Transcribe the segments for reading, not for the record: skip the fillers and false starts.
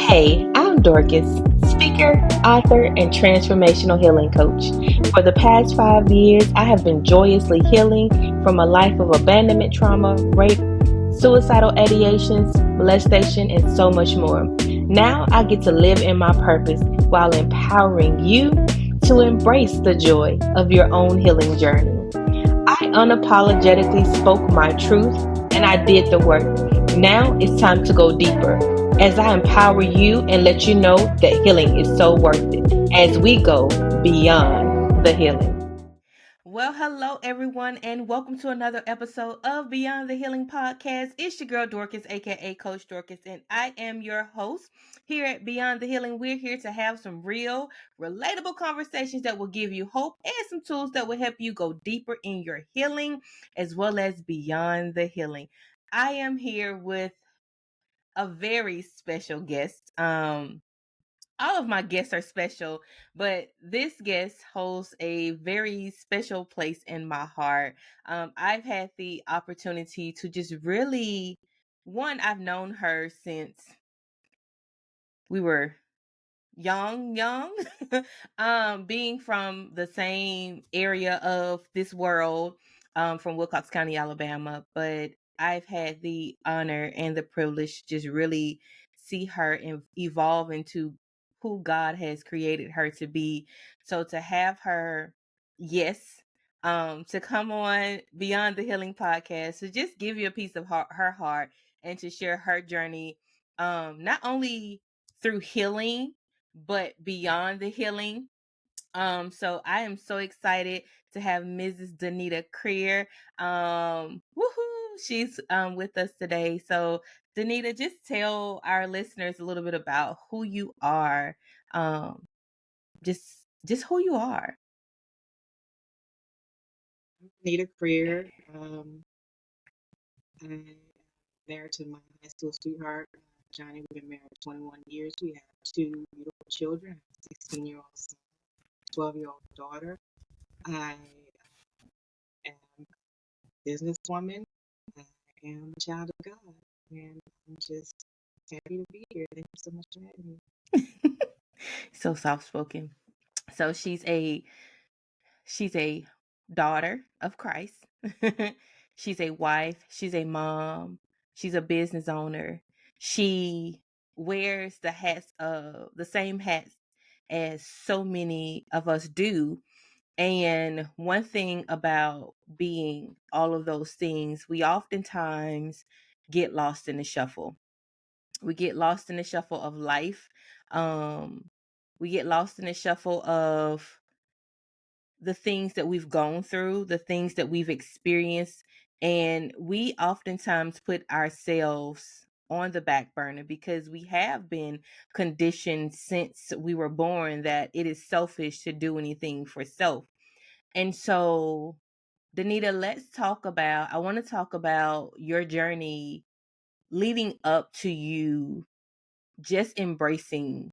Hey, I'm Dorcas, speaker, author, and transformational healing coach. For the past 5 years, I have been joyously healing from a life of abandonment trauma, rape, suicidal ideations, molestation, and so much more. Now I get to live in my purpose while empowering you to embrace the joy of your own healing journey. I unapologetically spoke my truth and I did the work. Now it's time to go deeper as I empower you and let you know that healing is so worth it as we go beyond the healing. Well, hello everyone, and welcome to another episode of Beyond the Healing Podcast. It's your girl Dorcas, aka Coach Dorcas, and I am your host. Here at Beyond the Healing, we're here to have some real, relatable conversations that will give you hope and some tools that will help you go deeper in your healing as well as beyond the healing. I am here with a very special guest. All of my guests are special, but this guest holds a very special place in my heart. I've had the opportunity to just really, I've known her since we were young, being from the same area of this world, from Wilcox County, Alabama. But I've had the honor and the privilege to just really see her evolve into who God has created her to be. So to have her, yes, to come on Beyond the Healing podcast to just give you a piece of her heart and to share her journey, not only through healing but beyond the healing. So I am so excited to have Mrs. Danita Crear. Woohoo! She's with us today. So Danita, just tell our listeners a little bit about who you are. Um, just who you are. Danita Crear. I'm married to my high school sweetheart, Johnny. We've been married 21 years. We have two beautiful children, a 16-year-old son, 12-year-old daughter. I am a businesswoman. I am a child of God. And I'm just happy to be here. Thank you so much for having me. So soft spoken. So she's a daughter of Christ. She's a wife. She's a mom. She's a business owner. She wears the same hats as so many of us do. And one thing about being all of those things, we oftentimes get lost in the shuffle. We get lost in the shuffle of life. We get lost in the shuffle of the things that we've gone through, the things that we've experienced, and we oftentimes put ourselves on the back burner because we have been conditioned since we were born that it is selfish to do anything for self. And so, Danita, I want to talk about your journey leading up to you just embracing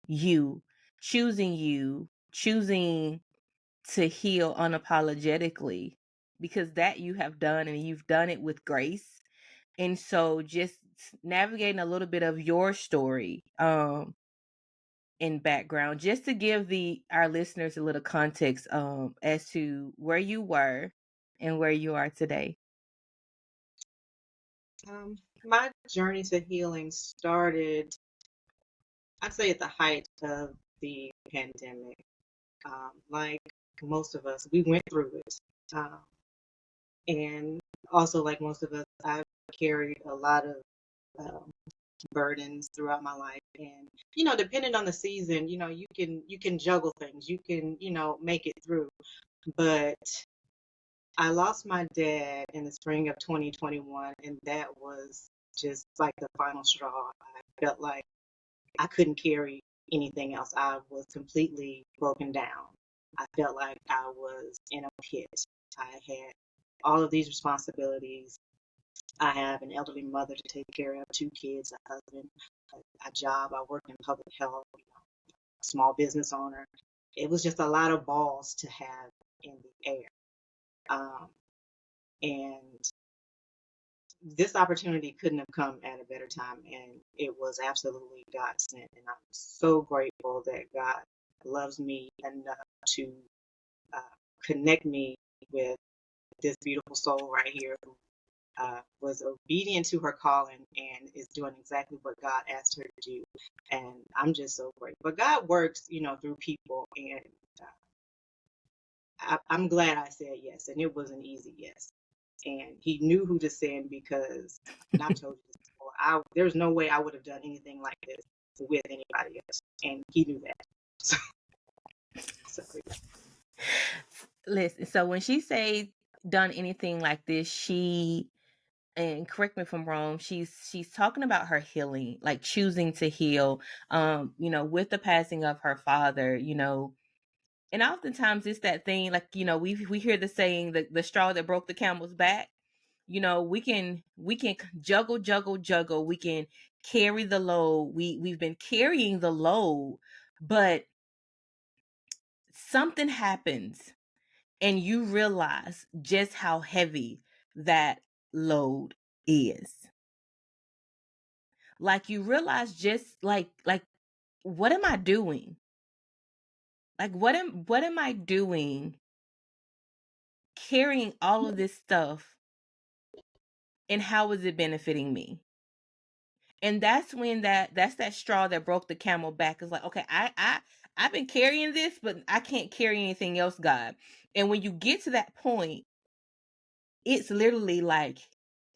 you, choosing to heal unapologetically, because that you have done and you've done it with grace. And so just navigating a little bit of your story in background, just to give our listeners a little context as to where you were and where you are today. My journey to healing started, I'd say, at the height of the pandemic. Like most of us, we went through it. And also, like most of us, I've carried a lot of um, burdens throughout my life. And, depending on the season, you can juggle things, you can, make it through. But I lost my dad in the spring of 2021, and that was just like the final straw. I felt like I couldn't carry anything else. I was completely broken down. I felt like I was in a pit. I had all of these responsibilities. I have an elderly mother to take care of, two kids, a husband, a job. I work in public health, a small business owner. It was just a lot of balls to have in the air. Um, and this opportunity couldn't have come at a better time, and it was absolutely God sent. And I'm so grateful that God loves me enough to uh, connect me with this beautiful soul right here who was obedient to her calling and is doing exactly what God asked her to do. And I'm just so grateful. But God works, through people, and I'm glad I said yes, and it was an easy yes. And He knew who to send because, and I've told you this before, there's no way I would have done anything like this with anybody else, and He knew that. So yeah. Listen, so when she say done anything like this, and correct me if I'm wrong, she's talking about her healing, like choosing to heal, with the passing of her father, and oftentimes it's that thing, like, we hear the saying, the straw that broke the camel's back. We can juggle, we can carry the load. We've been carrying the load, but something happens and you realize just how heavy that load is. Like, you realize, just like what am I doing? Like, what am I doing carrying all of this stuff, and how is it benefiting me? And that's when that's that straw that broke the camel back. Is like, okay, I've been carrying this, but I can't carry anything else, God. And when you get to that point, it's literally like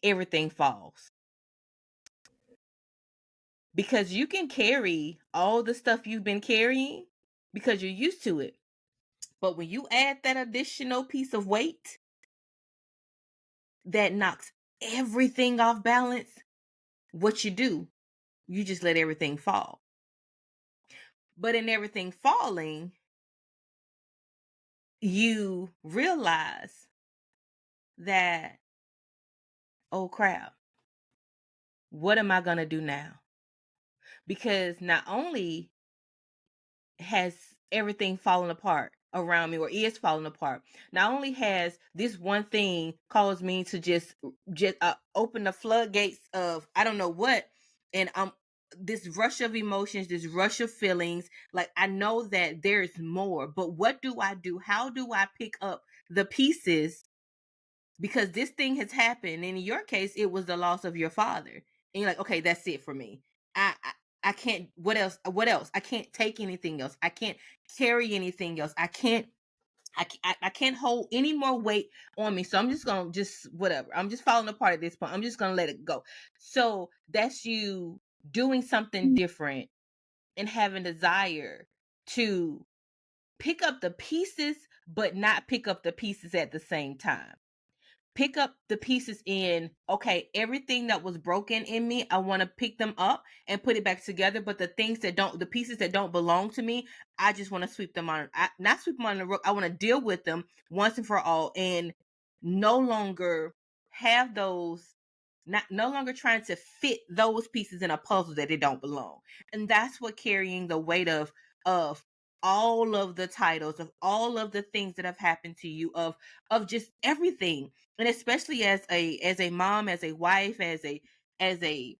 everything falls. Because you can carry all the stuff you've been carrying because you're used to it. But when you add that additional piece of weight that knocks everything off balance, what do? You just let everything fall. But in everything falling, you realize that, oh crap, what am I going to do now? Because not only has everything fallen apart around me, or is falling apart, not only has this one thing caused me to just open the floodgates of I don't know what, and this rush of emotions, this rush of feelings, like I know that there's more, but what do I do? How do I pick up the pieces? Because this thing has happened, and in your case it was the loss of your father, and you're like, okay, that's it for me. I can't. What else? I can't take anything else. I can't carry anything else. I can't hold any more weight on me. So I'm just gonna whatever. I'm just falling apart at this point. I'm just gonna let it go. So that's you doing something different and having desire to pick up the pieces, but not pick up the pieces at the same time. Pick up the pieces in, okay, everything that was broken in me, I want to pick them up and put it back together. But the pieces that don't belong to me, I just want to sweep them on, not sweep them on the rug. I want to deal with them once and for all, and no longer have those, no longer trying to fit those pieces in a puzzle that they don't belong. And that's what carrying the weight of all of the titles, of all of the things that have happened to you, of just everything. And especially as a mom, as a wife, as a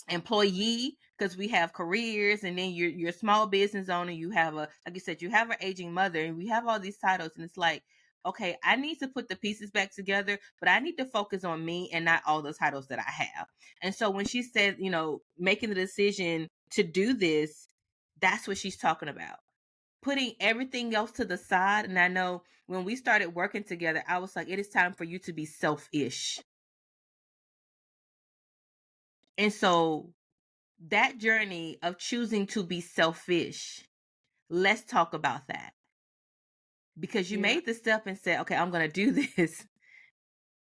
employee, because we have careers, and then you're a small business owner, you have like you said, you have an aging mother, and we have all these titles, and it's like, okay, I need to put the pieces back together, but I need to focus on me and not all the titles that I have. And so when she said, making the decision to do this, that's what she's talking about. Putting everything else to the side. And I know when we started working together, I was like, it is time for you to be selfish. And so that journey of choosing to be selfish, let's talk about that. Because you made the step and said, okay, I'm going to do this.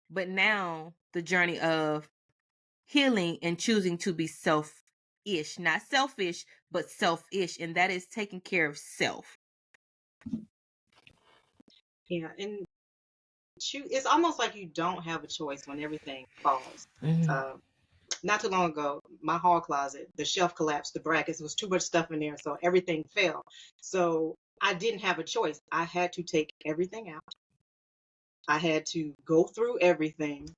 But now the journey of healing and choosing to be selfish, not selfish, but selfish. And that is taking care of self. Yeah, and it's almost like you don't have a choice when everything falls. Mm-hmm. Not too long ago, my hall closet, the shelf collapsed, the brackets, there was too much stuff in there, so everything fell. So I didn't have a choice. I had to take everything out. I had to go through everything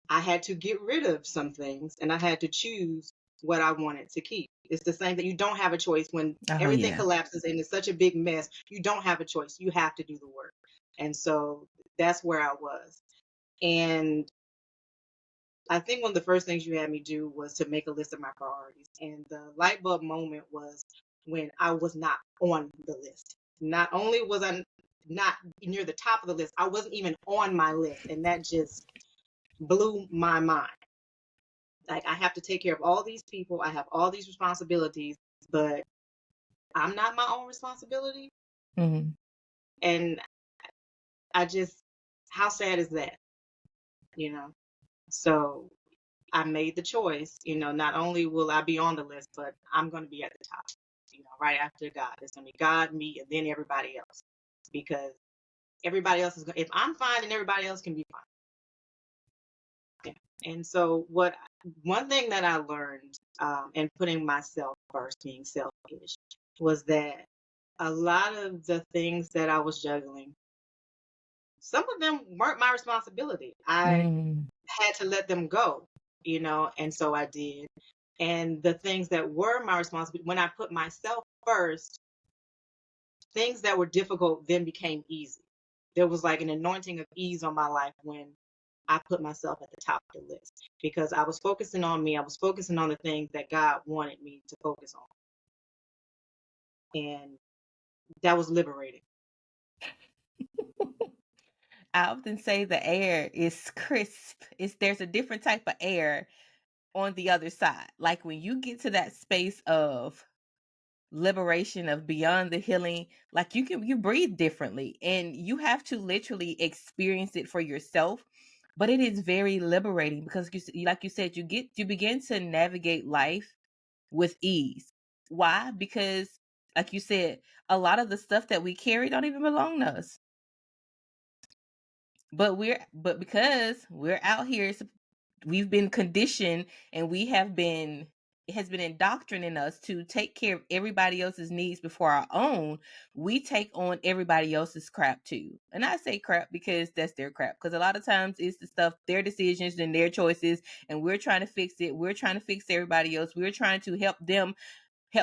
I had to get rid of some things and I had to choose what I wanted to keep. It's the same thing. You don't have a choice when Oh everything yeah. collapses and it's such a big mess. You don't have a choice. You have to do the work. And so that's where I was. And I think one of the first things you had me do was to make a list of my priorities. And the light bulb moment was when I was not on the list. Not only was I not near the top of the list, I wasn't even on my list. And that just blew my mind. Like, I have to take care of all these people. I have all these responsibilities, but I'm not my own responsibility. Mm-hmm. And I just, how sad is that? You know? So I made the choice, not only will I be on the list, but I'm going to be at the top, right after God. It's going to be God, me, and then everybody else. Because everybody else is going to, if I'm fine, then everybody else can be fine. Yeah. And so one thing that I learned in putting myself first, being selfish, was that a lot of the things that I was juggling, some of them weren't my responsibility. I Mm-hmm. had to let them go, and so I did. And the things that were my responsibility, when I put myself first, things that were difficult then became easy. There was like an anointing of ease on my life when I put myself at the top of the list because I was focusing on me. I was focusing on the things that God wanted me to focus on. And that was liberating. I often say the air is crisp. There's a different type of air on the other side. Like when you get to that space of liberation, of beyond the healing, like you breathe differently, and you have to literally experience it for yourself. But it is very liberating because like you said, you begin to navigate life with ease. Why? Because like you said, a lot of the stuff that we carry don't even belong to us. But because we're out here, we've been conditioned, and it has been indoctrinating us to take care of everybody else's needs before our own. We take on everybody else's crap too. And I say crap because that's their crap. Because a lot of times it's the stuff, their decisions and their choices, and we're trying to fix it. We're trying to fix everybody else. We're trying to help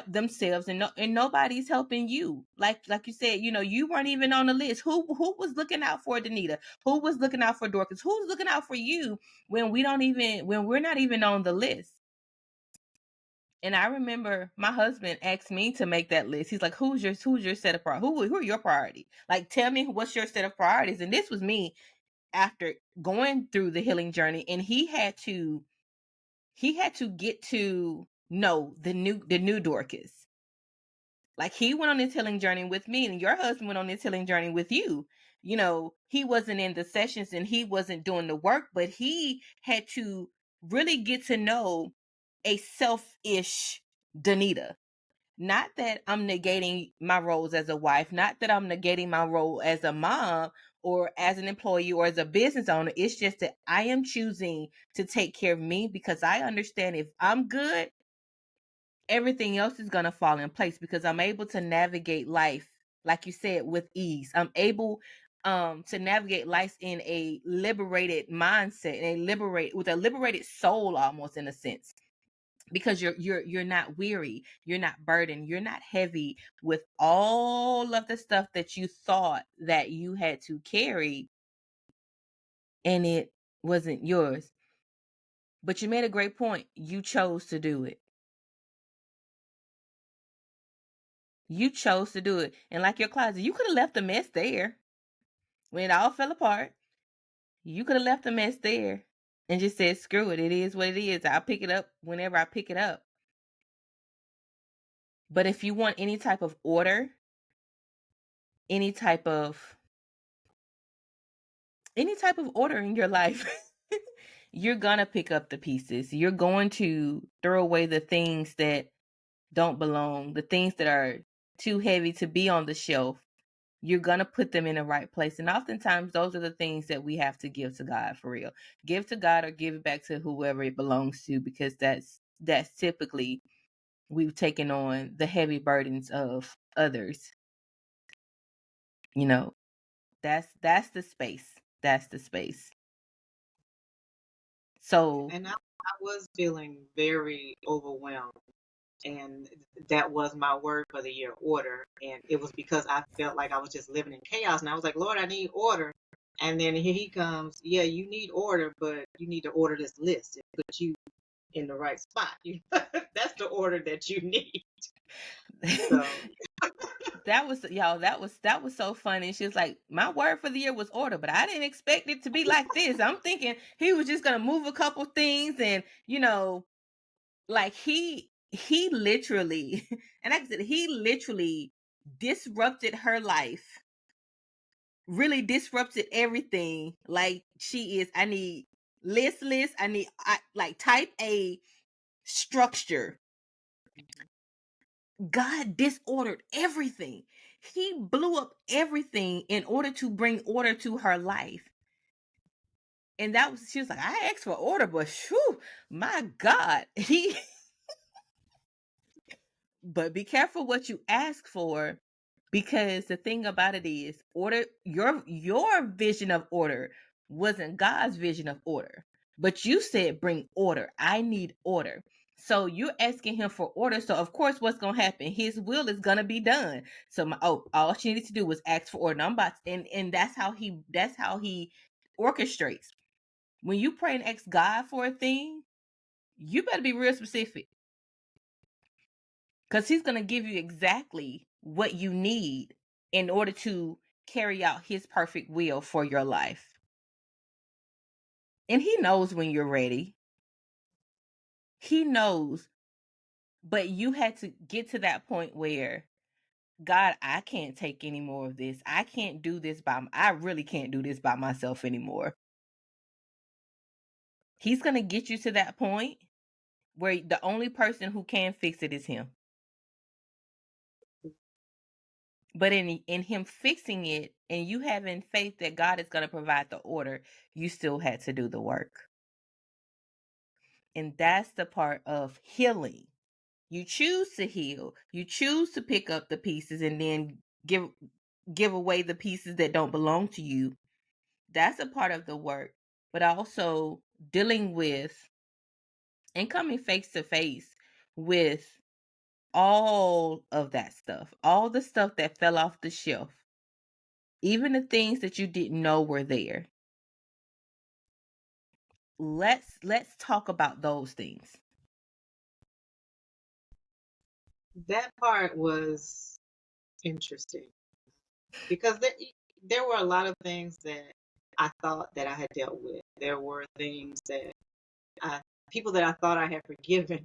themselves, and nobody's helping you. Like you said, you weren't even on the list. Who was looking out for Danita? Who was looking out for Dorcas? Who's looking out for you when we're not even on the list? And I remember my husband asked me to make that list. He's like, who's your set of priorities? Who are your priority? Like, tell me what's your set of priorities. And this was me after going through the healing journey, and he had to get to know the new Dorcas. Like, he went on this healing journey with me, and your husband went on this healing journey with you. He wasn't in the sessions and he wasn't doing the work, but he had to really get to know a selfish Danita. Not that I'm negating my roles as a wife, not that I'm negating my role as a mom or as an employee or as a business owner. It's just that I am choosing to take care of me because I understand if I'm good, everything else is going to fall in place because I'm able to navigate life, like you said, with ease. I'm able to navigate life in a liberated mindset, and with a liberated soul, almost, in a sense, because you're not weary, you're not burdened, you're not heavy with all of the stuff that you thought that you had to carry, and it wasn't yours. But you made a great point. You chose to do it. You chose to do it. And like your closet, you could have left the mess there. When it all fell apart, you could have left the mess there and just said, screw it. It is what it is. I'll pick it up whenever I pick it up. But if you want any type of order, any type of order in your life, you're going to pick up the pieces. You're going to throw away the things that don't belong, the things that are too heavy to be on the shelf. You're going to put them in the right place. And oftentimes those are the things that we have to give to God, for real. Give to God or give it back to whoever it belongs to, because that's typically we've taken on the heavy burdens of others. That's the space. That's the space. So And I was feeling very overwhelmed. And that was my word for the year, order. And it was because I felt like I was just living in chaos. And I was like, Lord, I need order. And then here he comes. Yeah, you need order, but you need to order this list and put you in the right spot. That's the order that you need. So that was y'all, that was so funny. She was like, my word for the year was order, but I didn't expect it to be like this. I'm thinking he was just gonna move a couple things and like he literally and like I said, he literally disrupted her life, really disrupted everything. Like she is, I need list, I like type A structure. God disordered everything. He blew up everything in order to bring order to her life. And that was, she was like, I asked for order, but whew, my God, but be careful what you ask for, because the thing about it is, order, your vision of order wasn't God's vision of order. But you said, bring order. I need order. So you're asking him for order. So of course, what's gonna happen? His will is gonna be done. So all she needed to do was ask for order. And that's how he orchestrates. When you pray and ask God for a thing, you better be real specific, because he's going to give you exactly what you need in order to carry out his perfect will for your life. And he knows when you're ready. He knows. But you had to get to that point where, God, I can't take any more of this. I can't do this I really can't do this by myself anymore. He's going to get you to that point where the only person who can fix it is him. But in him fixing it and you having faith that God is going to provide the order, you still had to do the work. And that's the part of healing. You choose to heal. You choose to pick up the pieces and then give away the pieces that don't belong to you. That's a part of the work. But also dealing with and coming face to face with all of that stuff, all the stuff that fell off the shelf, even the things that you didn't know were there. Let's talk about those things. that part was interesting because there were a lot of things that I thought that I had dealt with. There were things that people that I thought I had forgiven,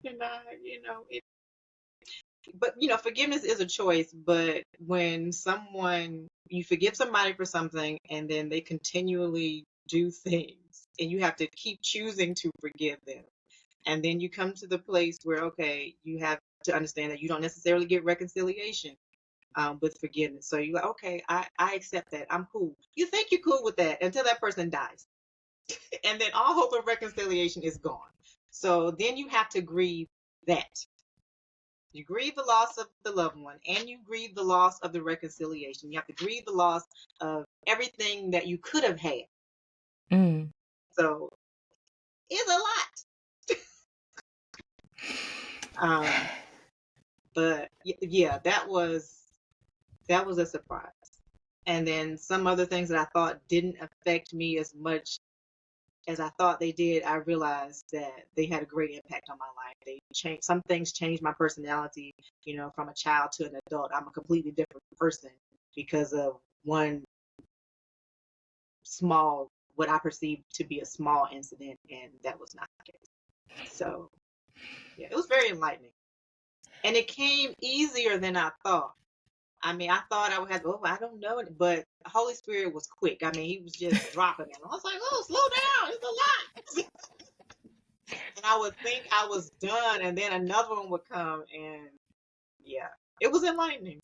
and but forgiveness is a choice. But when you forgive somebody for something and then they continually do things, and you have to keep choosing to forgive them, and then you come to the place where, okay, you have to understand that you don't necessarily get reconciliation with forgiveness. So you're like, okay, I accept that. I'm cool. You think you're cool with that until that person dies. And then all hope of reconciliation is gone. So then you have to grieve that. You grieve the loss of the loved one, and you grieve the loss of the reconciliation. You have to grieve the loss of everything that you could have had. Mm. So it's a lot. But yeah, that was a surprise. And then some other things that I thought didn't affect me as much as I thought they did, I realized that they had a great impact on my life. Some things changed my personality, from a child to an adult. I'm a completely different person because of one small, what I perceived to be a small incident, and that was not the case. So yeah, it was very enlightening. And it came easier than I thought. I mean, I thought I would have, I don't know, but the Holy Spirit was quick. I mean, he was just dropping it. I was like, oh, slow down, it's a lot. And I would think I was done, and then another one would come, and yeah, it was enlightening.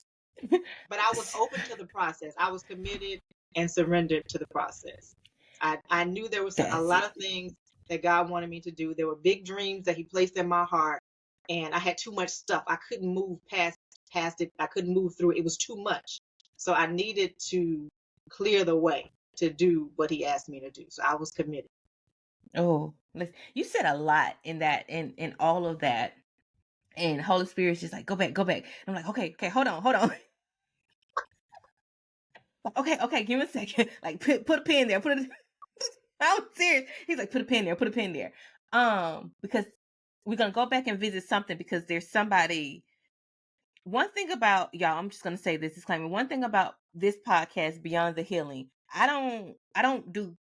But I was open to the process. I was committed and surrendered to the process. I knew there was a lot of things that God wanted me to do. There were big dreams that he placed in my heart, and I had too much stuff. I couldn't move past it. I couldn't move through it. It was too much. So I needed to clear the way to do what he asked me to do. So I was committed. Oh, listen, you said a lot in that, in all of that, and Holy Spirit's just like, go back, go back. And I'm like, okay, hold on. Okay, give me a second. Like, put a pin there. I'm serious. He's like, put a pin there. Because we're gonna go back and visit something, because there's somebody. One thing about y'all, I'm just gonna say this disclaimer. One thing about this podcast, Beyond the Healing, I don't do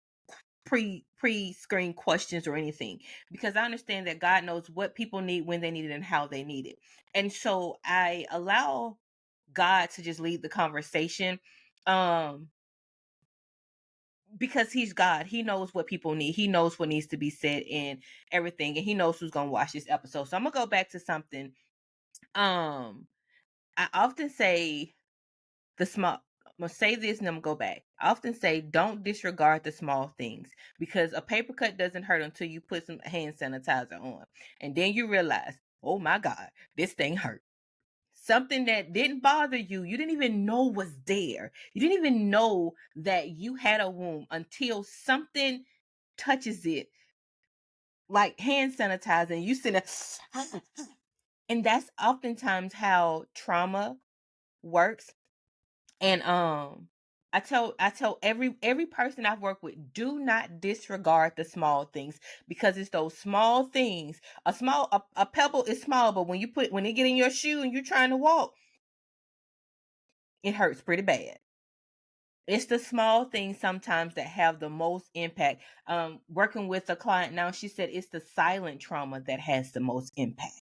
pre-screen questions or anything, because I understand that God knows what people need, when they need it, and how they need it. And so I allow God to just lead the conversation. Because he's God. He knows what people need. He knows what needs to be said and everything. And he knows who's gonna watch this episode. So I'm gonna go back to something. I often say the small I'm gonna say this and I'm gonna go back. I often say don't disregard the small things, because a paper cut doesn't hurt until you put some hand sanitizer on. And then you realize, oh my God, this thing hurt. Something that didn't bother you, you didn't even know was there. You didn't even know that you had a wound until something touches it, like hand sanitizer, and you sit there. And that's oftentimes how trauma works. And I tell every person I've worked with, do not disregard the small things, because it's those small things. A pebble is small, but when it get in your shoe and you're trying to walk, it hurts pretty bad. It's the small things sometimes that have the most impact. Working with a client now, she said it's the silent trauma that has the most impact.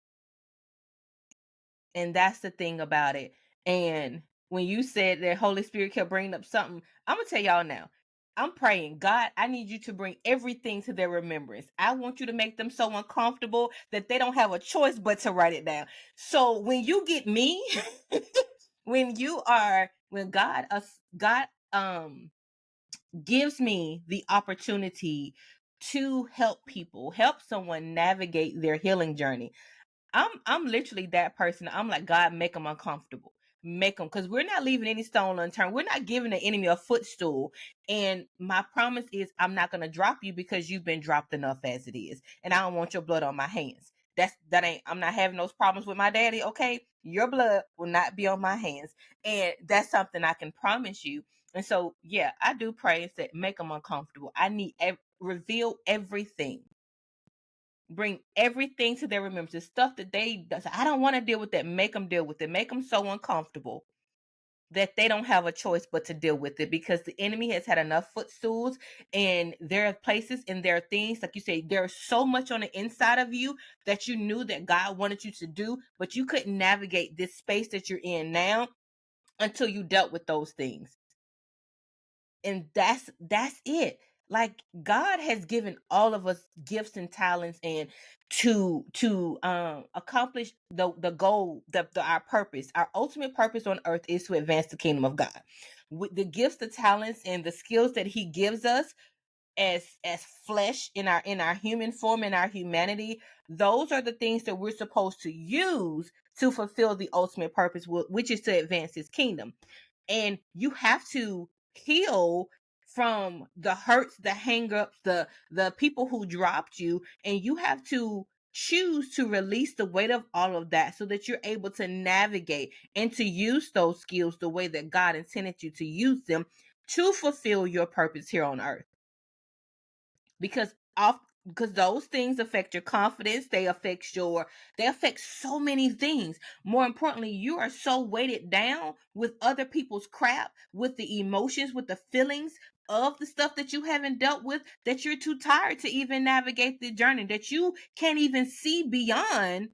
And that's the thing about it. And when you said that Holy Spirit kept bringing up something, I'm going to tell y'all now. I'm praying, God, I need you to bring everything to their remembrance. I want you to make them so uncomfortable that they don't have a choice but to write it down. So when you get me, when God gives me the opportunity to help people, help someone navigate their healing journey, I'm literally that person. I'm like, God, make them uncomfortable. Make them, because we're not leaving any stone unturned. We're not giving the enemy a footstool. And my promise is, I'm not going to drop you, because you've been dropped enough as it is. And I don't want your blood on my hands. I'm not having those problems with my daddy. Okay. Your blood will not be on my hands. And that's something I can promise you. And so, yeah, I do pray and say, make them uncomfortable. I need reveal everything. Bring everything to their remembrance. The stuff that I don't want to deal with that. Make them deal with it. Make them so uncomfortable that they don't have a choice but to deal with it, because the enemy has had enough footstools, and there are places and there are things, like you say, there's so much on the inside of you that you knew that God wanted you to do, but you couldn't navigate this space that you're in now until you dealt with those things. And that's it. Like, God has given all of us gifts and talents, and to accomplish the goal, our purpose. Our ultimate purpose on earth is to advance the kingdom of God. With the gifts, the talents, and the skills that he gives us as flesh, in our human form, in our humanity, those are the things that we're supposed to use to fulfill the ultimate purpose, which is to advance his kingdom. And you have to heal from the hurts, the hang-ups, the people who dropped you, and you have to choose to release the weight of all of that, so that you're able to navigate and to use those skills the way that God intended you to use them to fulfill your purpose here on earth. Because those things affect your confidence. They affect so many things. More importantly, you are so weighted down with other people's crap, with the emotions, with the feelings of the stuff that you haven't dealt with, that you're too tired to even navigate the journey, that you can't even see beyond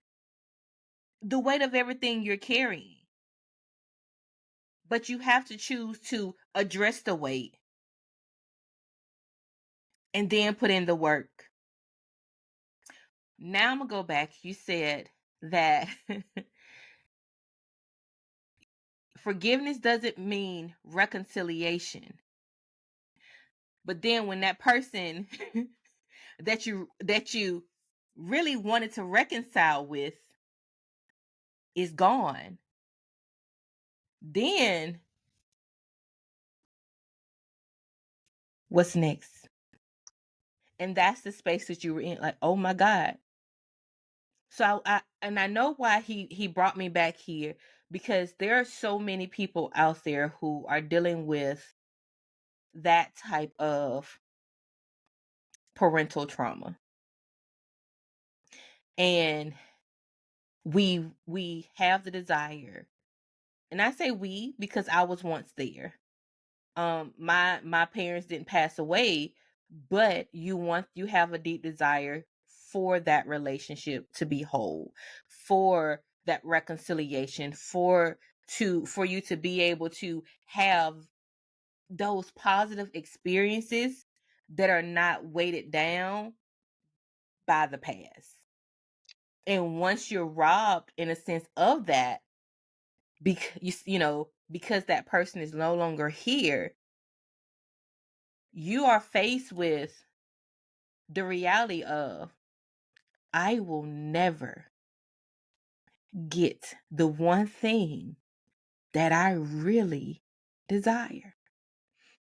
the weight of everything you're carrying. But you have to choose to address the weight and then put in the work. Now I'm going to go back. You said that forgiveness doesn't mean reconciliation. But then when that person that you really wanted to reconcile with is gone, then what's next? And that's the space that you were in, like, oh my God. So I know why he brought me back here, because there are so many people out there who are dealing with that type of parental trauma. And we have the desire, and I say we because I was once there. My parents didn't pass away, but you have a deep desire for that relationship to be whole, for that reconciliation, for you to be able to have those positive experiences that are not weighted down by the past. And once you're robbed in a sense of that, because that person is no longer here, you are faced with the reality of, I will never get the one thing that I really desire.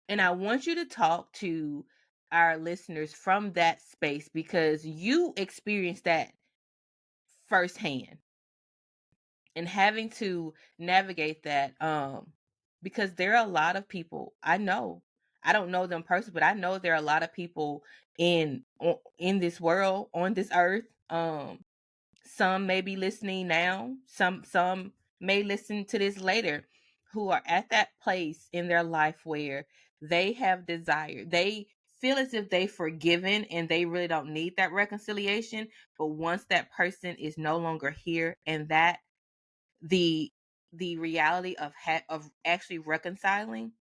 And I want you to talk to our listeners from that space, because you experienced that firsthand, and having to navigate that, because there are a lot of people I know. I don't know them personally, but I know there are a lot of people in this world, on this earth. Some may be listening now, some may listen to this later, who are at that place in their life where they have desire, they feel as if they've forgiven and they really don't need that reconciliation. But once that person is no longer here, and that the reality of actually reconciling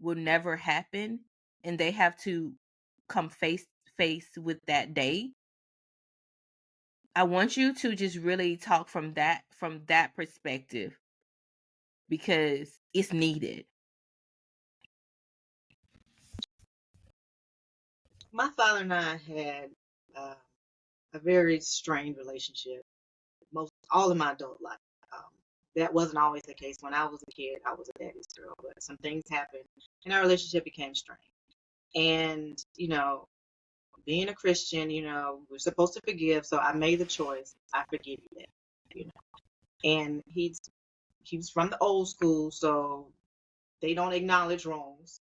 will never happen, and they have to come face with that day, I want you to just really talk from that perspective, because it's needed. My father and I had a very strained relationship all of my adult life. Um, that wasn't always the case. When I was a kid, I was a daddy's girl, but some things happened and our relationship became strained. And, being a Christian, we're supposed to forgive. So I made the choice. I forgive you that, you know. And he was from the old school, so they don't acknowledge wrongs.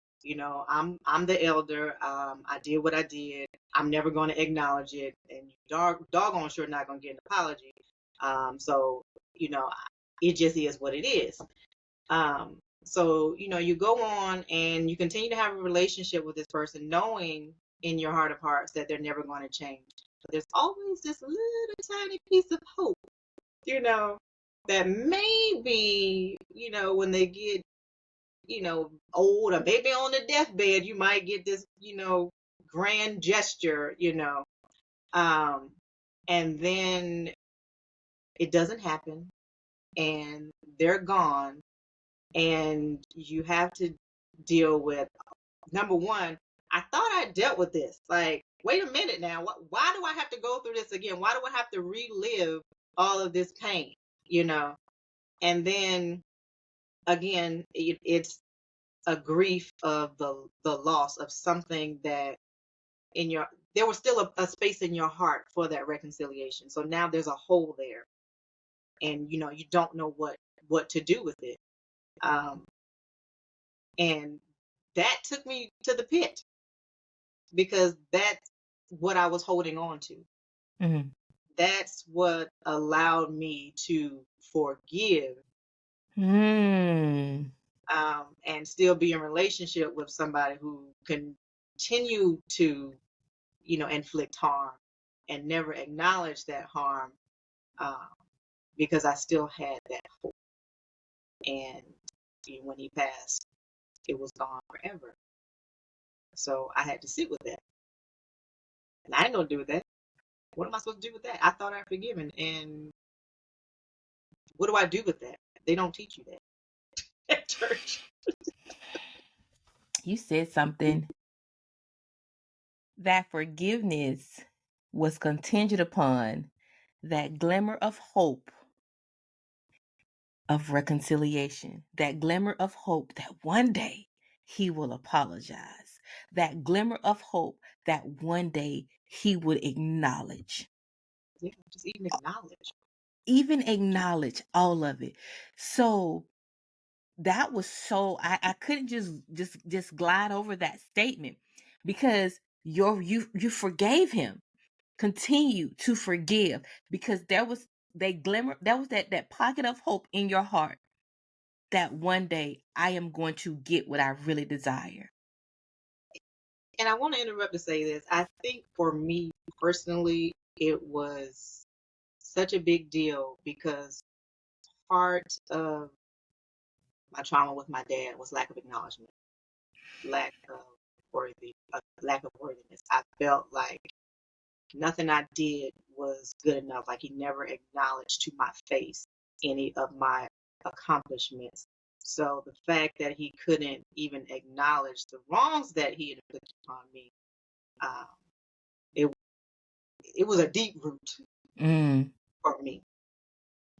I'm the elder. I did what I did. I'm never going to acknowledge it, and doggone sure not going to get an apology. So it just is what it is. So you go on and you continue to have a relationship with this person, knowing in your heart of hearts that they're never going to change. But there's always this little tiny piece of hope, that maybe, when they get, old, or maybe on the deathbed, you might get this, grand gesture, and then it doesn't happen, and they're gone, and you have to deal with, number one, I thought I dealt with this. Like, wait a minute now. Why do I have to go through this again? Why do I have to relive all of this pain? And then again, it's a grief of the loss of something that there was still a space in your heart for that reconciliation. So now there's a hole there, and you don't know what to do with it. And that took me to the pit, because that's what I was holding on to. Mm-hmm. That's what allowed me to forgive, Mm. and still be in relationship with somebody who continue to, inflict harm and never acknowledge that harm, because I still had that hope. And when he passed, it was gone forever. So I had to sit with that. And I ain't gonna do with that. What am I supposed to do with that? I thought I'd forgiven, and what do I do with that? They don't teach you that at church. You said something. That forgiveness was contingent upon that glimmer of hope of reconciliation, that glimmer of hope that one day he will apologize, that glimmer of hope that one day he would acknowledge. Yeah, just Even acknowledge all of it. So that was so I couldn't just glide over that statement, because you forgave him. Continue to forgive, because there was that pocket of hope in your heart that one day I am going to get what I really desire. And I want to interrupt to say this. I think for me personally, it was such a big deal because part of my trauma with my dad was lack of acknowledgement, lack of lack of worthiness. I felt like nothing I did was good enough. Like he never acknowledged to my face any of my accomplishments. So the fact that he couldn't even acknowledge the wrongs that he had inflicted upon me, um, it it was a deep root for me.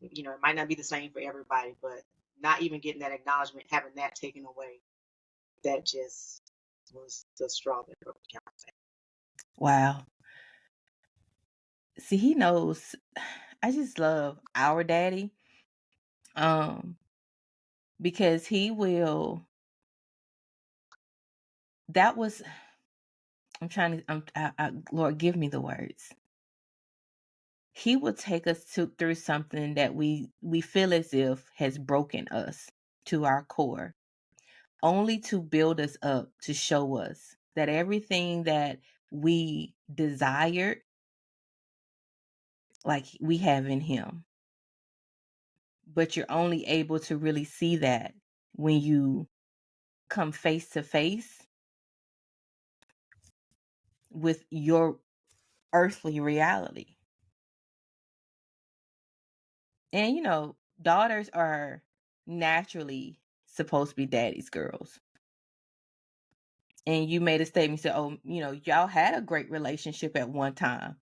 You know, it might not be the same for everybody, but not even getting that acknowledgement, having that taken away, that just was the straw that broke the camel's back. Wow. See, he knows. I just love our daddy. Because he will. That was. I'm trying to. Lord, give me the words. He will take us through something that we feel as if has broken us to our core, only to build us up, to show us that everything that we desired, like, we have in him. But you're only able to really see that when you come face to face with your earthly reality. And daughters are naturally supposed to be daddy's girls. And you made a statement, said, oh, y'all had a great relationship at one time.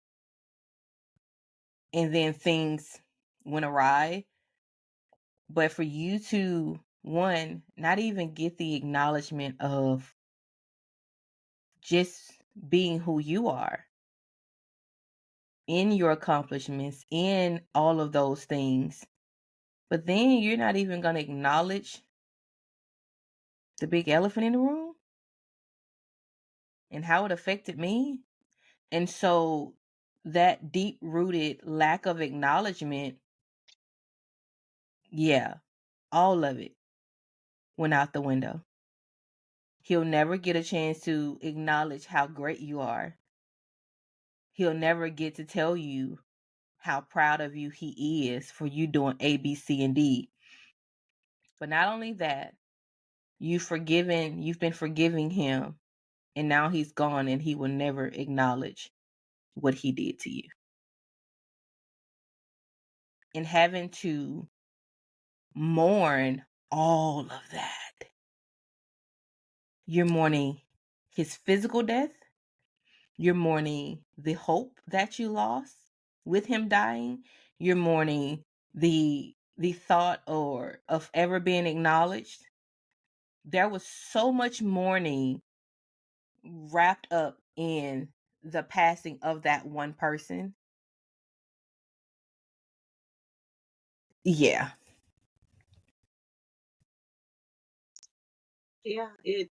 And then things went awry. But for you to, one, not even get the acknowledgement of just being who you are in your accomplishments, in all of those things, but then you're not even going to acknowledge the big elephant in the room and how it affected me. And so that deep-rooted lack of acknowledgement, yeah, all of it went out the window. He'll never get a chance to acknowledge how great you are. He'll never get to tell you how proud of you he is for you doing A, B, C, and D. But not only that, you've been forgiving him, and now he's gone and he will never acknowledge what he did to you. And having to mourn all of that. You're mourning his physical death. You're mourning the hope that you lost with him dying. You're mourning the thought of ever being acknowledged. There was so much mourning wrapped up in the passing of that one person. Yeah. Yeah, it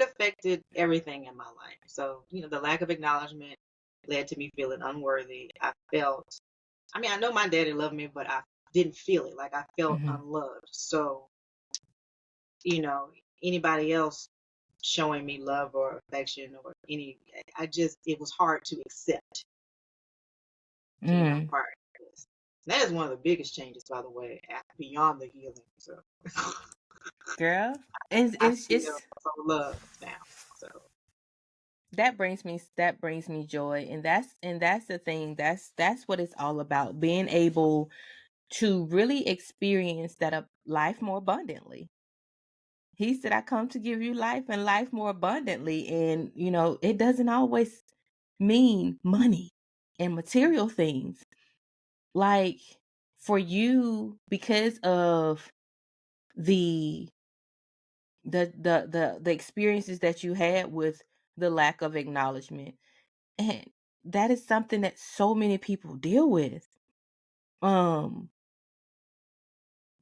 affected everything in my life. So, the lack of acknowledgement led to me feeling unworthy. I know my daddy loved me, but I didn't feel it. Like I felt unloved. So, anybody else showing me love or affection or it was hard to accept being a part of this. That is one of the biggest changes, by the way, beyond the healing. So, Girl, I it's feel so loved now. So that brings me joy, and that's the thing. That's what it's all about, being able to really experience that life more abundantly. He said, I come to give you life and life more abundantly. And it doesn't always mean money and material things. Like, for you, because of the the experiences that you had with the lack of acknowledgement. And that is something that so many people deal with.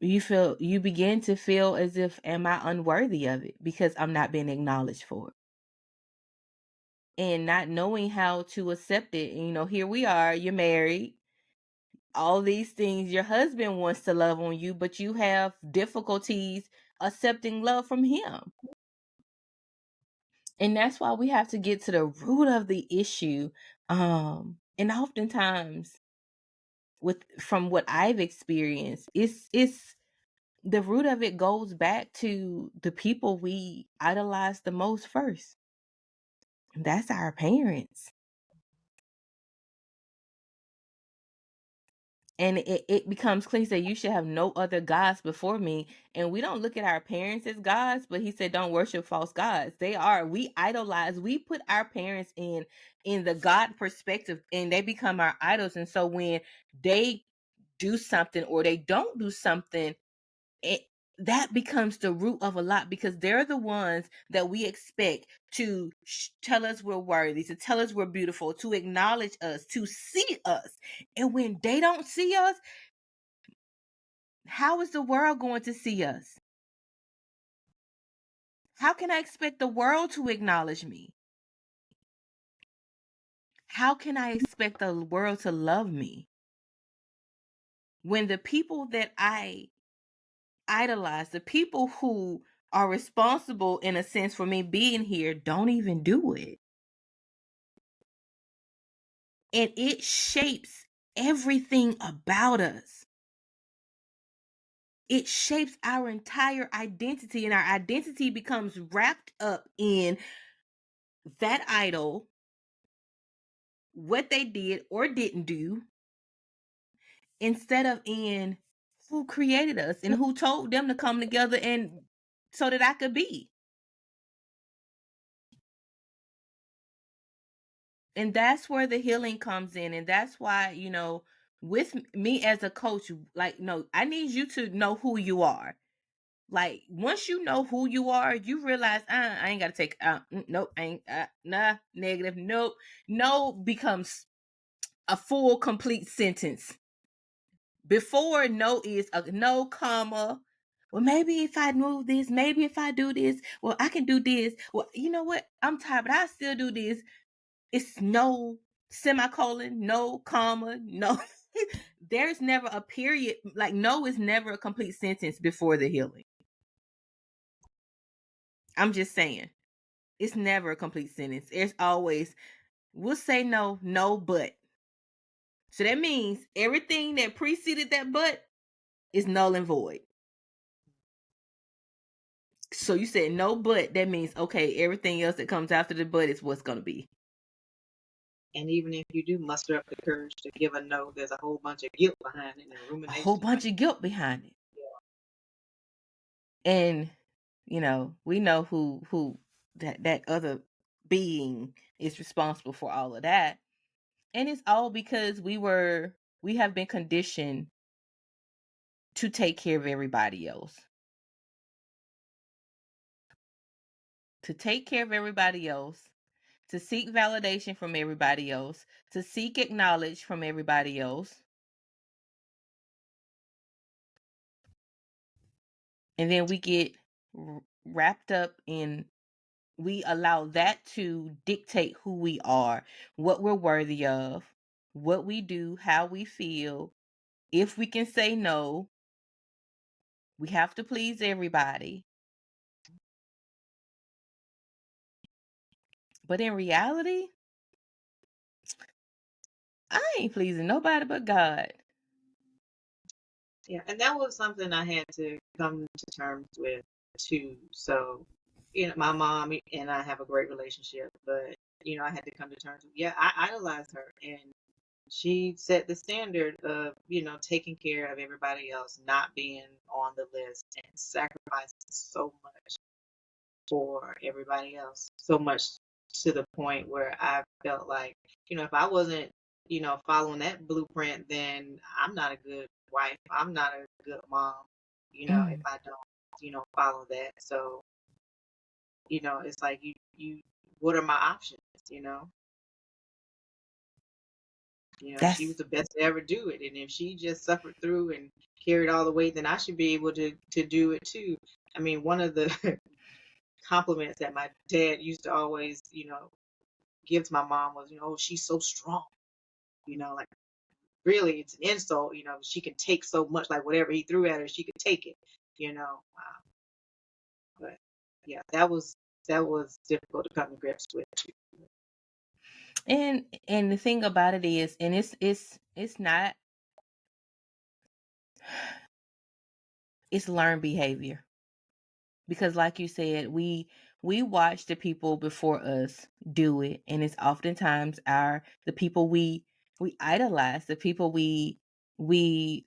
You begin to feel as if, am I unworthy of it because I'm not being acknowledged for it? And not knowing how to accept it. And, here we are, you're married, all these things, your husband wants to love on you, but you have difficulties accepting love from him. And that's why we have to get to the root of the issue. And oftentimes, from what I've experienced, it's the root of it goes back to the people we idolize the most first. That's our parents. And it becomes clear that you should have no other gods before me. And we don't look at our parents as gods, but he said, don't worship false gods. We idolize, we put our parents in the God perspective, and they become our idols. And so when they do something or they don't do something, that becomes the root of a lot, because they're the ones that we expect to tell us we're worthy, to tell us we're beautiful, to acknowledge us, to see us. And when they don't see us, how is the world going to see us? How can I expect the world to acknowledge me? How can I expect the world to love me when the people that I idolize, the people who are responsible in a sense for me being here, don't even do it? And it shapes everything about us. It shapes our entire identity, and our identity becomes wrapped up in that idol, what they did or didn't do, instead of in who created us and who told them to come together and so that I could be. And that's where the healing comes in. And that's why, with me as a coach, like, no, I need you to know who you are. Like, once you know who you are, you realize, I ain't got to take, nope, I ain't, nah, negative, nope. No becomes a full, complete sentence. Before no is a no, comma. Well, maybe if I move this, maybe if I do this, well, I can do this. Well, you know what? I'm tired, but I still do this. It's no semicolon, no comma, no. There's never a period. Like, no is never a complete sentence before the healing. I'm just saying. It's never a complete sentence. It's always, we'll say no, but. So that means everything that preceded that but is null and void. So you said no, but that means, okay, everything else that comes after the but is what's going to be. And even if you do muster up the courage to give a no, there's a whole bunch of guilt behind it and rumination. A whole bunch of guilt behind it. Yeah. And, we know who that other being is responsible for all of that. And it's all because we have been conditioned to take care of everybody else. To take care of everybody else, to seek validation from everybody else, to seek acknowledgement from everybody else. And then we get wrapped up in, we allow that to dictate who we are, what we're worthy of, what we do, how we feel. If we can say no, we have to please everybody. But in reality, I ain't pleasing nobody but God. Yeah, and that was something I had to come to terms with too. So, my mom and I have a great relationship, but I had to come to terms with, yeah, I idolized her, and she set the standard of, taking care of everybody else, not being on the list, and sacrificing so much for everybody else, so much to the point where I felt like, if I wasn't, following that blueprint, then I'm not a good wife. I'm not a good mom, if I don't, follow that. So it's like what are my options? She was That's the best to ever do it, and if she just suffered through and carried all the weight, then I should be able to do it too. I mean, one of the compliments that my dad used to always, give to my mom was, oh, she's so strong. Like really, it's an insult. She can take so much, like whatever he threw at her, she could take it. But yeah, that was difficult to come to grips with too. and the thing about it is, and it's not, it's learned behavior. Because like you said, we watch the people before us do it, and it's oftentimes the people we idolize, the people we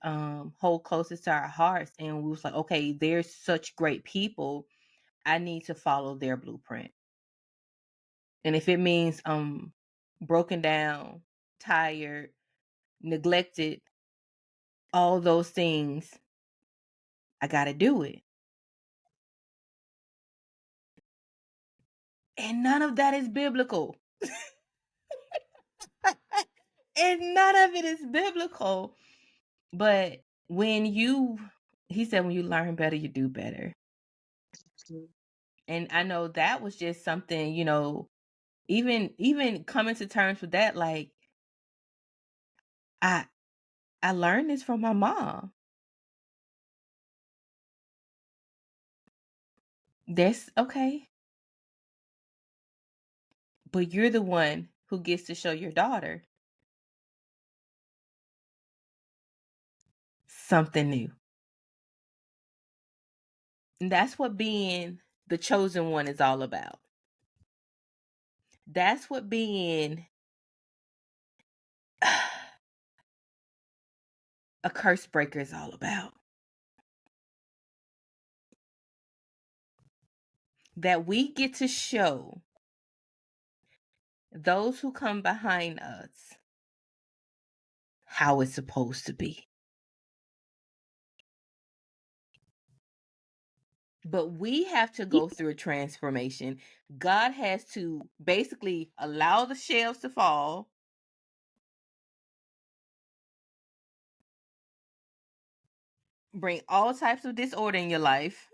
hold closest to our hearts, and we was like, okay, they're such great people, I need to follow their blueprint. And if it means broken down, tired, neglected, all those things, I got to do it. And none of that is biblical. And none of it is biblical. But he said, when you learn better, you do better. And I know that was just something, even coming to terms with that, like I learned this from my mom. That's okay. But you're the one who gets to show your daughter something new. And that's what being the chosen one is all about. That's what being a curse breaker is all about. That we get to show those who come behind us how it's supposed to be. But we have to go through a transformation. God has to basically allow the shells to fall, bring all types of disorder in your life,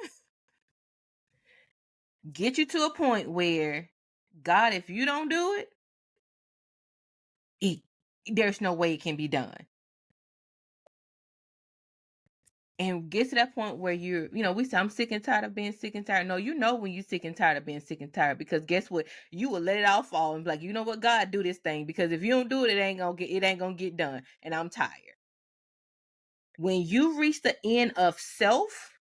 get you to a point where, God, if you don't do it, there's no way it can be done. And get to that point where we say, I'm sick and tired of being sick and tired. No, when you're sick and tired of being sick and tired, because guess what? You will let it all fall and be like, you know what, God, do this thing, because if you don't do it, it ain't gonna get done. And I'm tired. When you reach the end of self,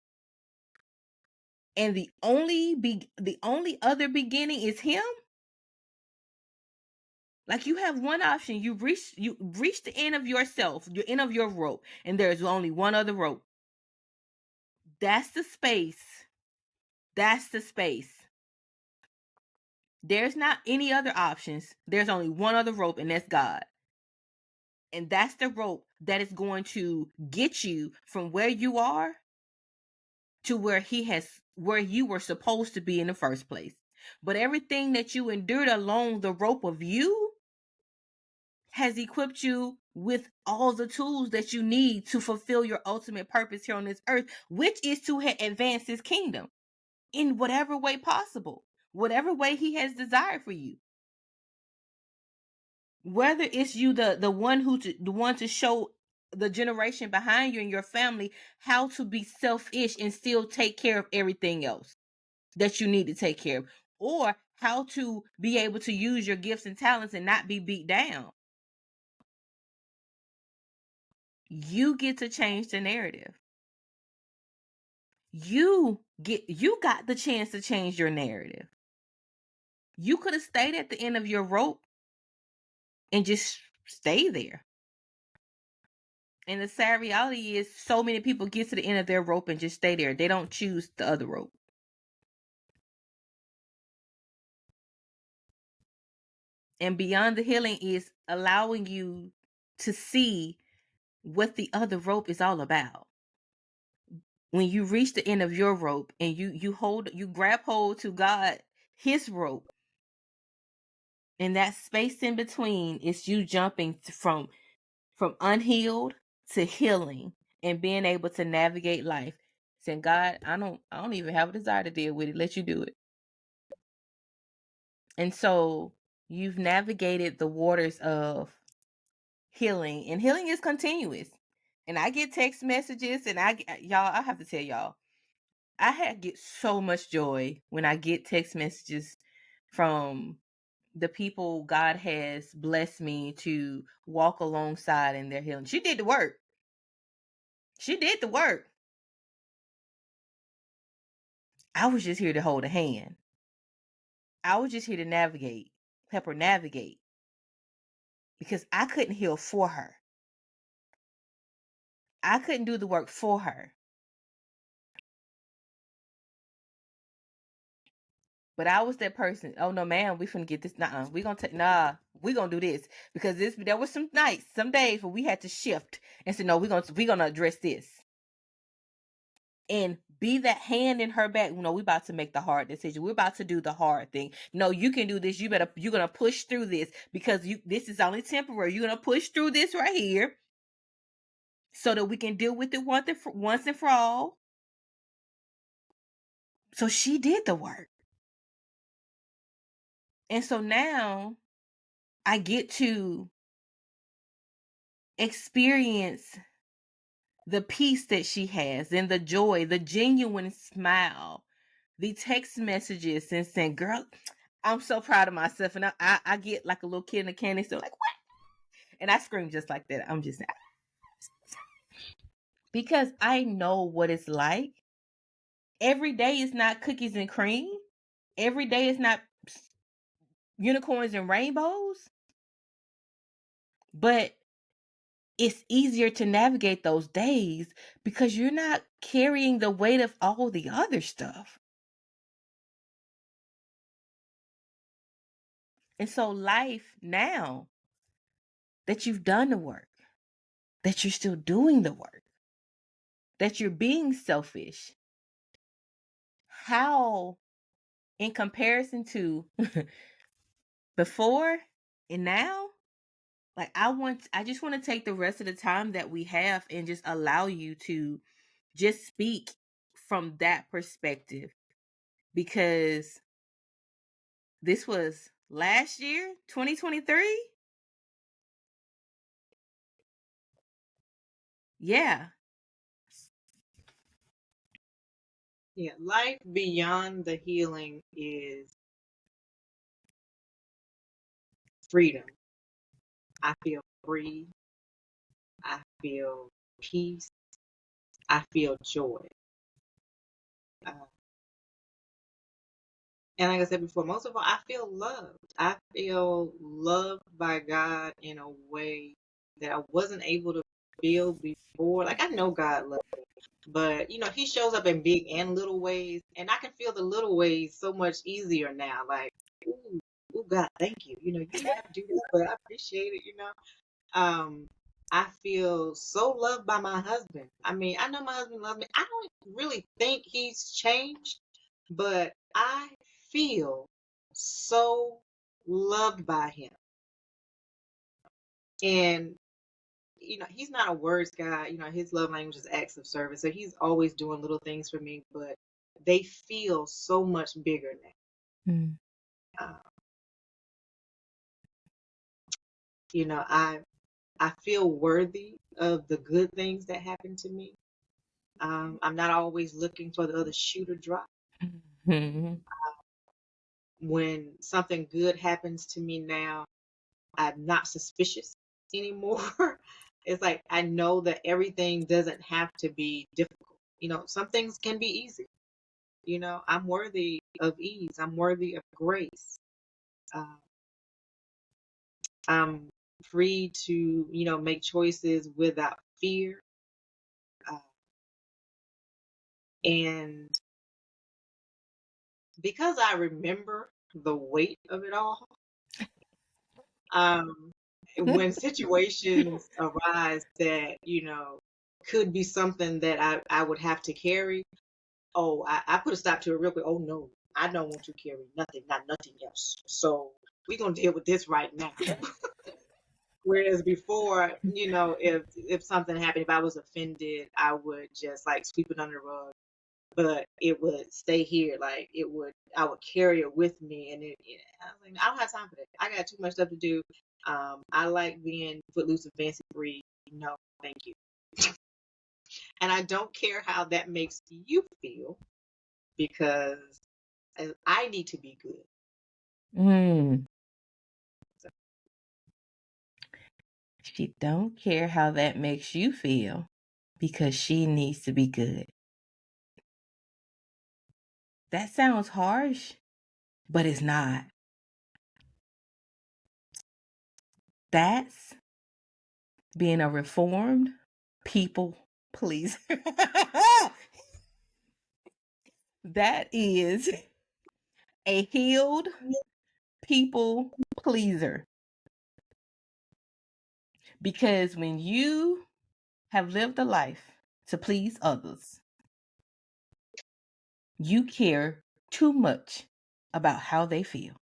and the only other beginning is Him, like you have one option. You reach the end of yourself, the end of your rope, and there's only one other rope. That's the space. That's the space. There's not any other options. There's only one other rope, and that's God. And that's the rope that is going to get you from where you are to where you were supposed to be in the first place. But everything that you endured along the rope of you has equipped you with all the tools that you need to fulfill your ultimate purpose here on this earth, which is to advance His kingdom in whatever way possible, whatever way He has desired for you. Whether it's you the one to show the generation behind you and your family how to be selfish and still take care of everything else that you need to take care of, or how to be able to use your gifts and talents and not be beat down. You get to change the narrative. You got the chance to change your narrative. You could have stayed at the end of your rope and just stay there. And the sad reality is, so many people get to the end of their rope and just stay there. They don't choose the other rope. And beyond the healing is allowing you to see what the other rope is all about. When you reach the end of your rope and you grab hold to God, his rope. And that space in between is you jumping from unhealed to healing and being able to navigate life. Saying, God, I don't even have a desire to deal with it. Let you do it. And so you've navigated the waters of healing, and healing is continuous. And I get text messages, and y'all, I have to tell y'all, I get so much joy when I get text messages from the people God has blessed me to walk alongside in their healing. She did the work. She did the work. I was just here to hold a hand. I was just here to navigate, help her navigate, because I couldn't heal for her. I couldn't do the work for her. But I was that person. Oh no, man, we finna get this. We gonna do this, because there was some nights, some days where we had to shift and say, no, we gonna address this and be that hand in her back. We about to make the hard decision. We're about to do the hard thing. No, you can do this. You're gonna push through this, because this is only temporary. You're gonna push through this right here, so that we can deal with it once and for all. So she did the work. And so now I get to experience the peace that she has, and the joy, the genuine smile, the text messages, and saying, girl, I'm so proud of myself. And I get like a little kid in a candy store, like, what? And I scream just like that. I'm just, because I know what it's like. Every day is not cookies and cream. Every day is not unicorns and rainbows. But it's easier to navigate those days because you're not carrying the weight of all the other stuff. And so life now that you've done the work, that you're still doing the work, that you're being selfish, how, in comparison to before and now, like I just want to take the rest of the time that we have and just allow you to just speak from that perspective, because this was last year, 2023. Yeah. Yeah, life beyond the healing is freedom. I feel free. I feel peace. I feel joy. And like I said before, most of all, I feel loved. I feel loved by God in a way that I wasn't able to feel before. Like, I know God loves me, but He shows up in big and little ways, and I can feel the little ways so much easier now. Like, ooh, God, thank you. You didn't have to do this, but I appreciate it. I feel so loved by my husband. I mean, I know my husband loves me. I don't really think he's changed, but I feel so loved by him. And he's not a words guy. His love language is acts of service. So he's always doing little things for me, but they feel so much bigger now. Mm. I feel worthy of the good things that happen to me. I'm not always looking for the other shoe to drop. Mm-hmm. When something good happens to me now, I'm not suspicious anymore. It's like I know that everything doesn't have to be difficult. Some things can be easy. I'm worthy of ease. I'm worthy of grace. I'm free to, make choices without fear. And because I remember the weight of it all, when situations arise that, could be something that I would have to carry, I put a stop to it real quick. Oh, no, I don't want to carry nothing, not nothing else. So we're gonna deal with this right now. Whereas before, if something happened, if I was offended, I would just like sweep it under the rug. But it would stay here, like I would carry it with me, and I was like, I don't have time for that. I got too much stuff to do. I like being footloose and fancy free. No, thank you. And I don't care how that makes you feel because I need to be good. Mm. She don't care how that makes you feel because she needs to be good. That sounds harsh, but it's not. That's being a reformed people pleaser. That is a healed people pleaser. Because when you have lived a life to please others, you care too much about how they feel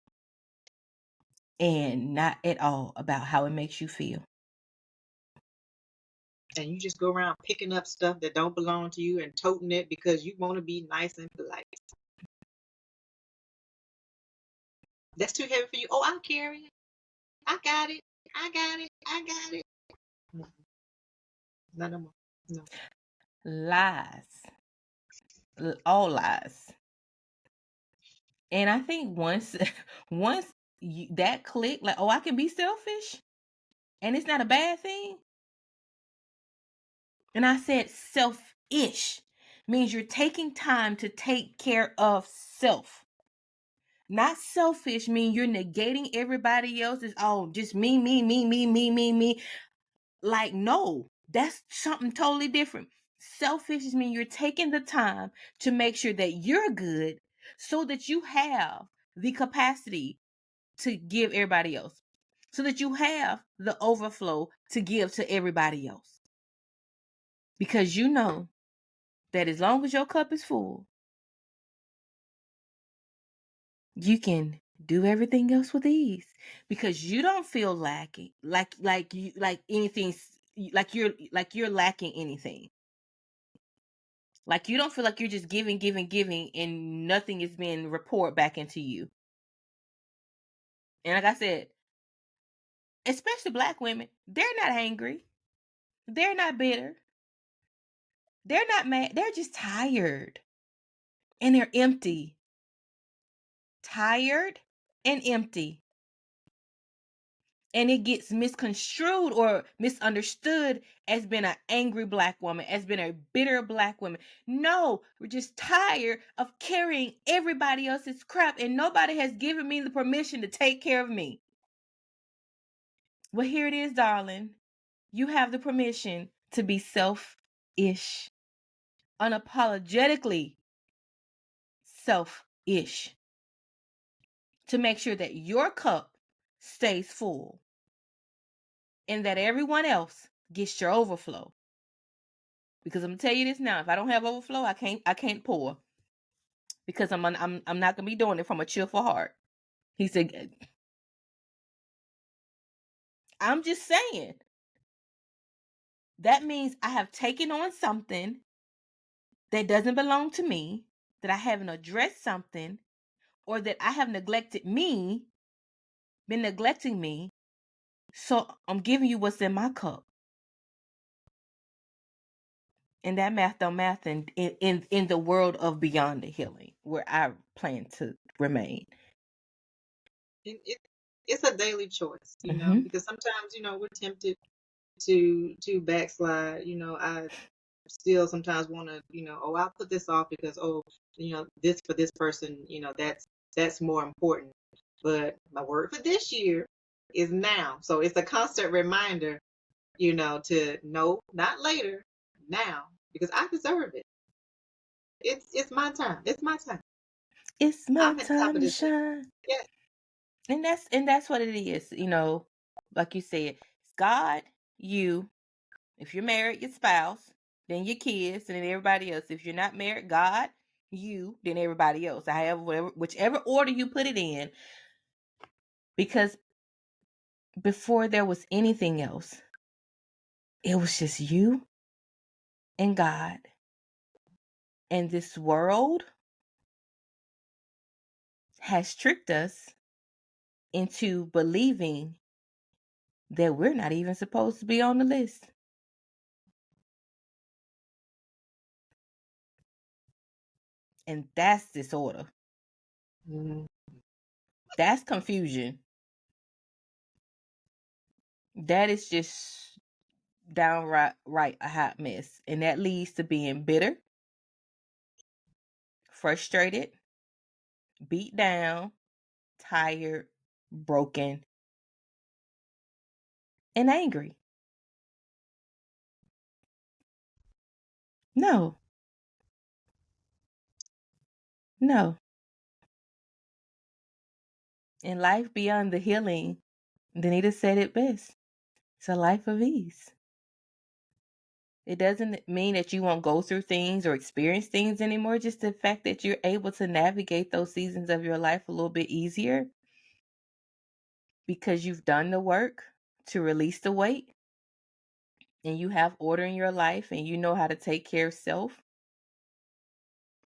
and not at all about how it makes you feel. And you just go around picking up stuff that don't belong to you and toting it because you want to be nice and polite. That's too heavy for you. Oh, I'll carry it. I got it. I got it. I got it. Not no more. No. Lies. All lies. And I think once that click, like, oh, I can be selfish and it's not a bad thing. And I said selfish means you're taking time to take care of self. Not selfish mean you're negating everybody else's, oh, just me, me, me, me, me, me, me. Like, no, that's something totally different. Selfish means you're taking the time to make sure that you're good so that you have the capacity to give everybody else, so that you have the overflow to give to everybody else. Because you know that as long as your cup is full, you can do everything else with ease because you don't feel lacking like you like anything, like you're lacking anything. Like you don't feel like you're just giving and nothing is being reported back into you. And like I said, especially Black women, they're not angry, they're not bitter, they're not mad, they're just tired and they're empty. Tired and empty. And it gets misconstrued or misunderstood as being an angry Black woman, as being a bitter Black woman. No, we're just tired of carrying everybody else's crap, and nobody has given me the permission to take care of me. Well, here it is, darling. You have the permission to be selfish, unapologetically selfish, to make sure that your cup stays full and that everyone else gets your overflow. Because I'm gonna tell you this now: if I don't have overflow, I can't pour. Because I'm not gonna be doing it from a cheerful heart. He said, I'm just saying. That means I have taken on something that doesn't belong to me, that I haven't addressed something, or that I have been neglecting me. So I'm giving you what's in my cup. And that math don't math in the world of beyond the healing, where I plan to remain. It's a daily choice, Mm-hmm. because sometimes, we're tempted to backslide. I still sometimes want to, I'll put this off because, this for this person, that's more important. But my word for this year is now. So it's a constant reminder, to no, not later, now, because I deserve it. It's my time. It's my time. It's my I'm at the top time of to this thing. shine. Yeah. And that's what it is, like you said, God, you, if you're married, your spouse, then your kids, and then everybody else. If you're not married, God, you than everybody else. I have whichever order you put it in, because before there was anything else, it was just you and God. And this world has tricked us into believing that we're not even supposed to be on the list. And that's disorder. That's confusion. That is just downright a hot mess. And that leads to being bitter, frustrated, beat down, tired, broken, and angry. No. In life beyond the healing, Danita said it best. It's a life of ease. It doesn't mean that you won't go through things or experience things anymore. Just the fact that you're able to navigate those seasons of your life a little bit easier because you've done the work to release the weight, and you have order in your life, and you know how to take care of self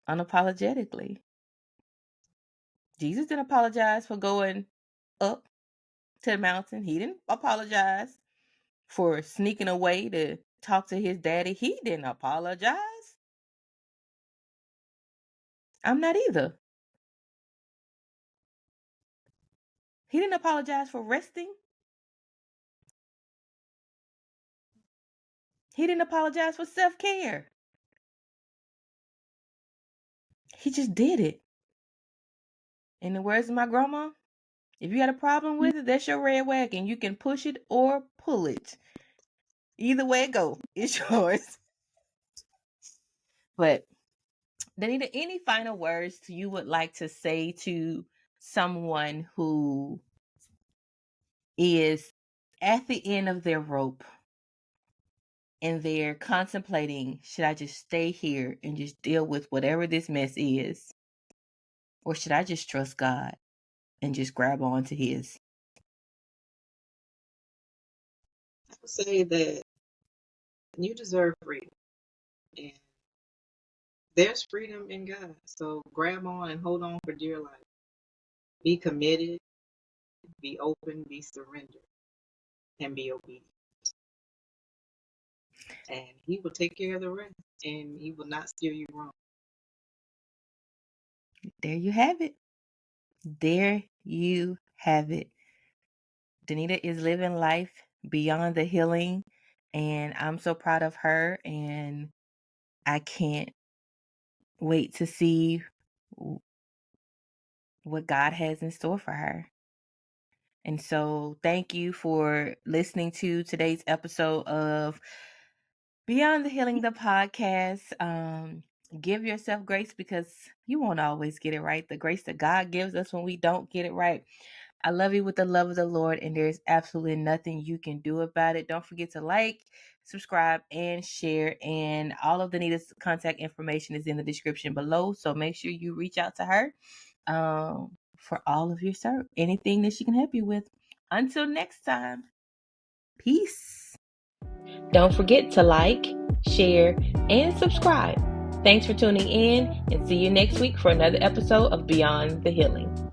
unapologetically. Jesus didn't apologize for going up to the mountain. He didn't apologize for sneaking away to talk to his daddy. He didn't apologize. I'm not either. He didn't apologize for resting. He didn't apologize for self-care. He just did it. In the words of my grandma, if you got a problem with it, that's your red wagon. You can push it or pull it. Either way it go, it's yours. But Danita, any final words you would like to say to someone who is at the end of their rope and they're contemplating, should I just stay here and just deal with whatever this mess is? Or should I just trust God and just grab on to his? I would say that you deserve freedom. And there's freedom in God. So grab on and hold on for dear life. Be committed, be open, be surrendered, and be obedient. And he will take care of the rest, and he will not steer you wrong. There you have it. There you have it. Danita is living life beyond the healing, and I'm so proud of her, and I can't wait to see what God has in store for her. And so thank you for listening to today's episode of Beyond the Healing, the podcast. Give yourself grace, because you won't always get it right. The grace that God gives us when we don't get it right. I love you with the love of the Lord, and there's absolutely nothing you can do about it. Don't forget to like, subscribe, and share. And all of Danita's contact information is in the description below. So make sure you reach out to her for all of your anything that she can help you with. Until next time, peace. Don't forget to like, share, and subscribe. Thanks for tuning in, and see you next week for another episode of Beyond the Healing.